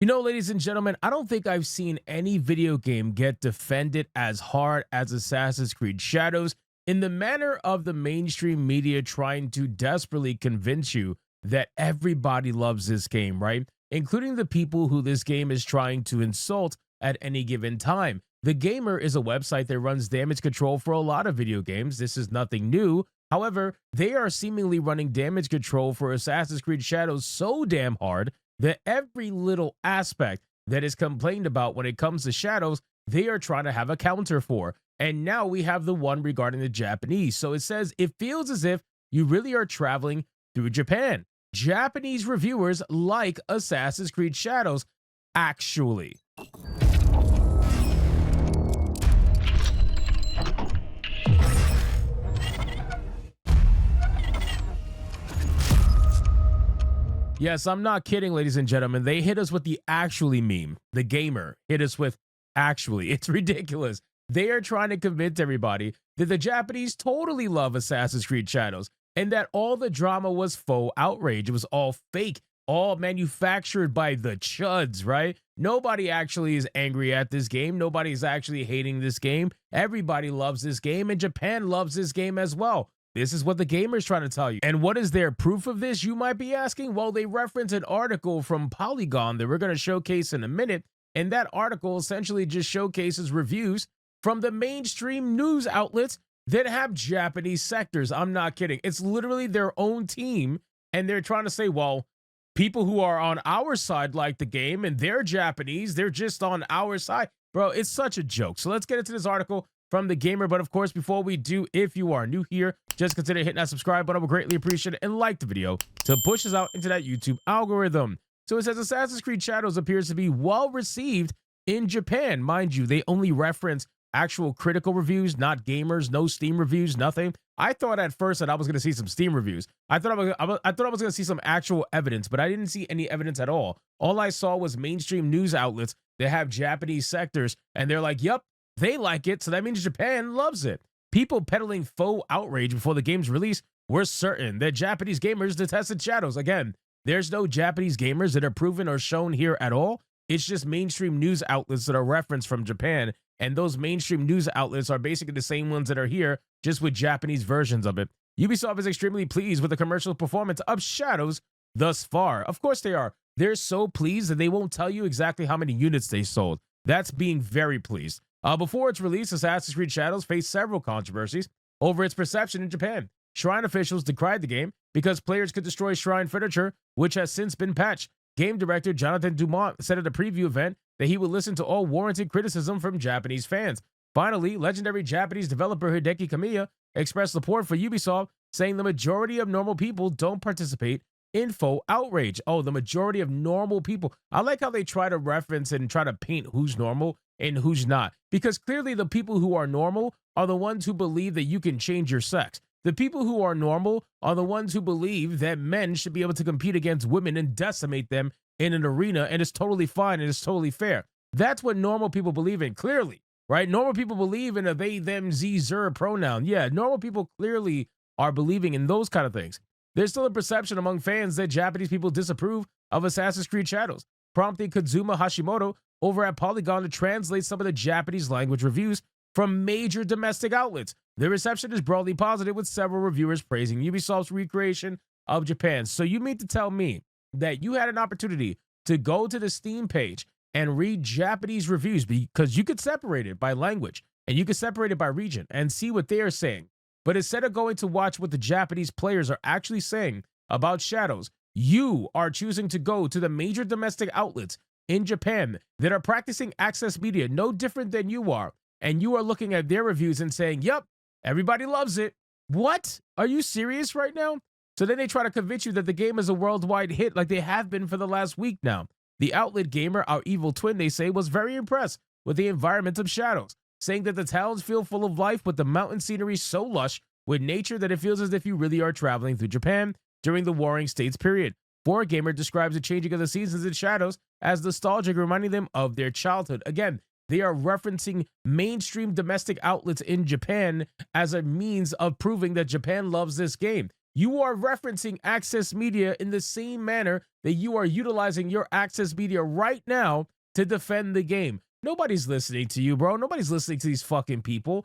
You know, ladies and gentlemen, I don't think I've seen any video game get defended as hard as Assassin's Creed Shadows in the manner of the mainstream media trying to desperately convince you that everybody loves this game, right? Including the people who this game is trying to insult at any given time. The Gamer is a website that runs damage control for a lot of video games. This is nothing new. However, they are seemingly running damage control for Assassin's Creed Shadows so damn hard that every little aspect that is complained about when it comes to Shadows, they are trying to have a counter for. And now we have the one regarding the Japanese. So it says it feels as if you really are traveling through Japan. Japanese reviewers like Assassin's Creed Shadows, actually. Yes, I'm not kidding, ladies and gentlemen. They hit us with the actually meme. The Gamer hit us with actually. It's ridiculous. They are trying to convince everybody that the Japanese totally love Assassin's Creed Shadows and that all the drama was faux outrage. It was all fake, all manufactured by the CHUDS, right? Nobody actually is angry at this game. Nobody's actually hating this game. Everybody loves this game, and Japan loves this game as well. This is what the Gamer's trying to tell you. And what is their proof of this, you might be asking? Well, they reference an article from Polygon that we're going to showcase in a minute. And that article essentially just showcases reviews from the mainstream news outlets that have Japanese sectors. I'm not kidding. It's literally their own team. And they're trying to say, well, people who are on our side like the game and they're Japanese, they're just on our side. Bro, it's such a joke. So let's get into this article from the Gamer. But of course, before we do, if you are new here, just consider hitting that subscribe button. I would greatly appreciate it, and like the video to push us out into that YouTube algorithm. So it says Assassin's Creed Shadows appears to be well received in Japan. Mind you, they only reference actual critical reviews, not gamers, no Steam reviews, nothing. I thought at first that I was going to see some Steam reviews. I thought I was going to see some actual evidence, but I didn't see any evidence at all. All I saw was mainstream news outlets that have Japanese sectors, and they're like, yep, they like it, so that means Japan loves it. People peddling faux outrage before the game's release were certain that Japanese gamers detested Shadows. Again, there's no Japanese gamers that are proven or shown here at all. It's just mainstream news outlets that are referenced from Japan, and those mainstream news outlets are basically the same ones that are here, just with Japanese versions of it. Ubisoft is extremely pleased with the commercial performance of Shadows thus far. Of course they are. They're so pleased that they won't tell you exactly how many units they sold. That's being very pleased. Before its release, Assassin's Creed Shadows faced several controversies over its perception in Japan. Shrine officials decried the game because players could destroy shrine furniture, which has since been patched. Game director Jonathan Dumont said at a preview event that he would listen to all warranted criticism from Japanese fans. Finally, legendary Japanese developer Hideki Kamiya expressed support for Ubisoft, saying the majority of normal people don't participate in faux outrage. Oh, the majority of normal people. I like how they try to reference and try to paint who's normal and who's not, because clearly the people who are normal are the ones who believe that you can change your sex. The people who are normal are the ones who believe that men should be able to compete against women and decimate them in an arena, and it's totally fine and it's totally fair. That's what normal people believe in, clearly, right? Normal people believe in a they, them, z, zer pronoun. Yeah, normal people clearly are believing in those kind of things. There's still a perception among fans that Japanese people disapprove of Assassin's Creed Shadows, prompting Kazuma Hashimoto over at Polygon to translate some of the Japanese language reviews from major domestic outlets. The reception is broadly positive, with several reviewers praising Ubisoft's recreation of Japan. So you mean to tell me that you had an opportunity to go to the Steam page and read Japanese reviews, because you could separate it by language and you could separate it by region and see what they are saying. But instead of going to watch what the Japanese players are actually saying about Shadows, you are choosing to go to the major domestic outlets in Japan that are practicing access media, no different than you are. And you are looking at their reviews and saying, yep, everybody loves it. What? Are you serious right now? So then they try to convince you that the game is a worldwide hit like they have been for the last week now. The outlet Gamer, our evil twin, they say, was very impressed with the environment of Shadows, saying that the towns feel full of life with the mountain scenery so lush with nature that it feels as if you really are traveling through Japan during the Warring States period. Gamer describes the changing of the seasons in Shadows as nostalgic, reminding them of their childhood. Again, they are referencing mainstream domestic outlets in Japan as a means of proving that Japan loves this game. You are referencing Access Media in the same manner that you are utilizing your Access Media right now to defend the game. Nobody's listening to you, bro. Nobody's listening to these fucking people.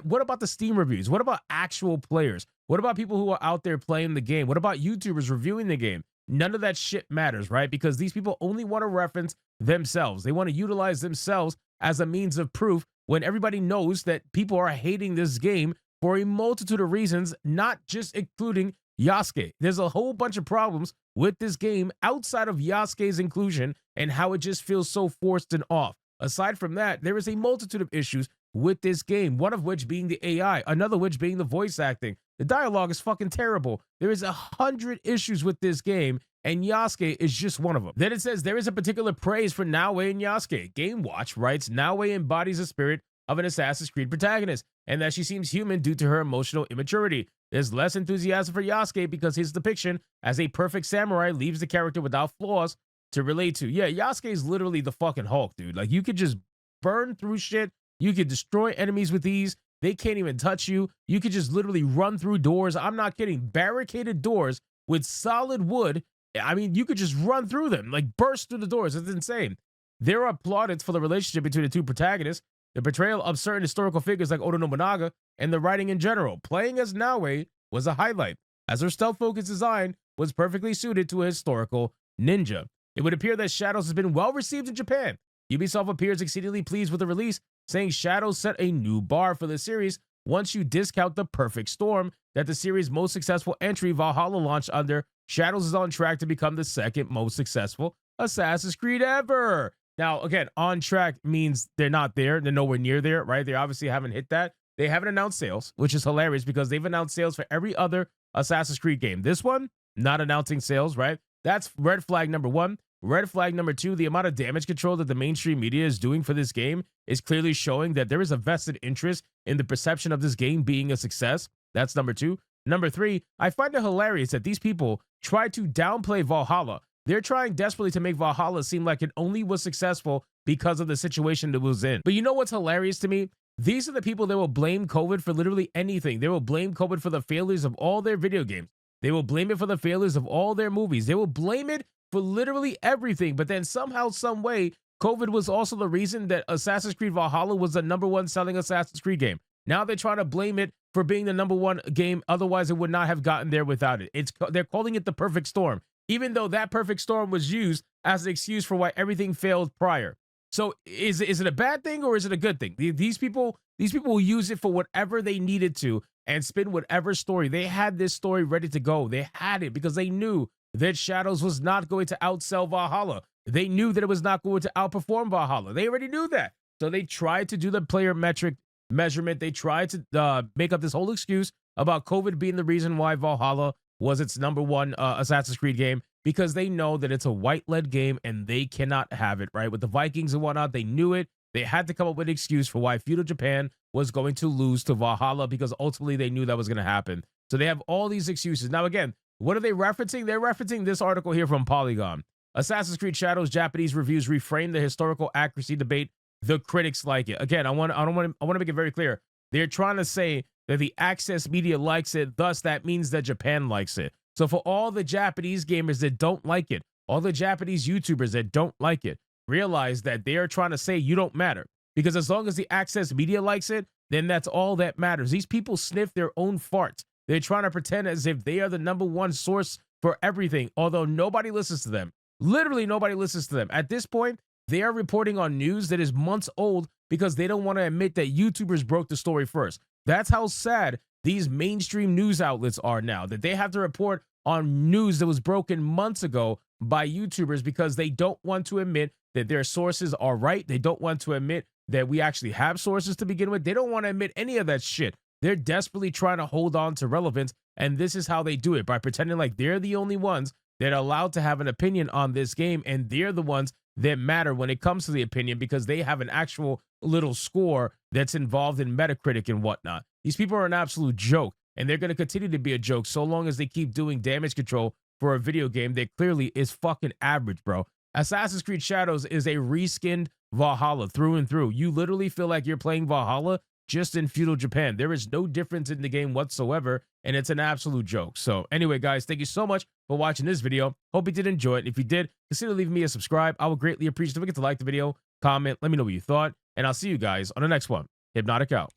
What about the Steam reviews? What about actual players? What about people who are out there playing the game? What about YouTubers reviewing the game? None of that shit matters, right? Because these people only want to reference themselves. They want to utilize themselves as a means of proof when everybody knows that people are hating this game for a multitude of reasons, not just including Yasuke. There's a whole bunch of problems with this game outside of Yasuke's inclusion and how it just feels so forced and off. Aside from that, there is a multitude of issues with this game, one of which being the AI, another which being the voice acting. The dialogue is fucking terrible. There is 100 issues with this game, and Yasuke is just one of them. Then it says there is a particular praise for Naoe and Yasuke. Game Watch writes Naoe embodies the spirit of an Assassin's Creed protagonist, and that she seems human due to her emotional immaturity. There's less enthusiasm for Yasuke because his depiction as a perfect samurai leaves the character without flaws to relate to. Yeah, Yasuke is literally the fucking Hulk, dude. Like, you could just burn through shit. You could destroy enemies with ease. They can't even touch you. You could just literally run through doors. I'm not kidding. Barricaded doors with solid wood. I mean, you could just run through them, like burst through the doors. It's insane. There are plaudits for the relationship between the two protagonists, the portrayal of certain historical figures like Oda Nobunaga, and the writing in general. Playing as Naoe was a highlight, as her stealth-focused design was perfectly suited to a historical ninja. It would appear that Shadows has been well received in Japan. Ubisoft appears exceedingly pleased with the release, saying Shadows set a new bar for the series once you discount the perfect storm that the series' most successful entry, Valhalla, launched under. Shadows is on track to become the second most successful Assassin's Creed ever. Now, again, on track means they're not there. They're nowhere near there, right? They obviously haven't hit that. They haven't announced sales, which is hilarious because they've announced sales for every other Assassin's Creed game. This one, not announcing sales, right? That's red flag number one. Red flag number two, the amount of damage control that the mainstream media is doing for this game is clearly showing that there is a vested interest in the perception of this game being a success. That's number two. Number three, I find it hilarious that these people try to downplay Valhalla. They're trying desperately to make Valhalla seem like it only was successful because of the situation it was in. But you know what's hilarious to me? These are the people that will blame COVID for literally anything. They will blame COVID for the failures of all their video games. They will blame it for the failures of all their movies. They will blame it for literally everything. But then somehow, some way, COVID was also the reason that Assassin's Creed Valhalla was the #1 selling Assassin's Creed game. Now they're trying to blame it for being the #1 game. Otherwise, it would not have gotten there without it. They're calling it the perfect storm, even though that perfect storm was used as an excuse for why everything failed prior. So is it a bad thing or is it a good thing? These people will use it for whatever they needed to and spin whatever story. They had this story ready to go. They had it because they knew that Shadows was not going to outsell Valhalla. They knew that it was not going to outperform Valhalla. They already knew that. So they tried to do the player metric measurement. They tried to make up this whole excuse about COVID being the reason why Valhalla was its #1 Assassin's Creed game, because they know that it's a white-led game and they cannot have it, right? With the Vikings and whatnot, they knew it. They had to come up with an excuse for why feudal Japan was going to lose to Valhalla, because ultimately they knew that was going to happen. So they have all these excuses. Now, again, what are they referencing? They're referencing this article here from Polygon. Assassin's Creed Shadows Japanese reviews reframe the historical accuracy debate. The critics like it. Again, I want to make it very clear. They're trying to say that the Access Media likes it, thus that means that Japan likes it. So for all the Japanese gamers that don't like it, all the Japanese YouTubers that don't like it, realize that they are trying to say you don't matter. Because as long as the Access Media likes it, then that's all that matters. These people sniff their own farts. They're trying to pretend as if they are the #1 source for everything, although nobody listens to them. Literally nobody listens to them. At this point, they are reporting on news that is months old because they don't want to admit that YouTubers broke the story first. That's how sad these mainstream news outlets are now, that they have to report on news that was broken months ago by YouTubers because they don't want to admit that their sources are right. They don't want to admit that we actually have sources to begin with. They don't want to admit any of that shit. They're desperately trying to hold on to relevance, and this is how they do it, by pretending like they're the only ones that are allowed to have an opinion on this game, and they're the ones that matter when it comes to the opinion because they have an actual little score that's involved in Metacritic and whatnot. These people are an absolute joke, and they're going to continue to be a joke so long as they keep doing damage control for a video game that clearly is fucking average, bro. Assassin's Creed Shadows is a reskinned Valhalla through and through. You literally feel like you're playing Valhalla just in feudal Japan. There is no difference in the game whatsoever, and it's an absolute joke. So anyway, guys, thank you so much for watching this video. Hope you did enjoy it. If you did, consider leaving me a subscribe. I would greatly appreciate it. Don't forget to like the video, comment, let me know what you thought, and I'll see you guys on the next one. Hypnotic out.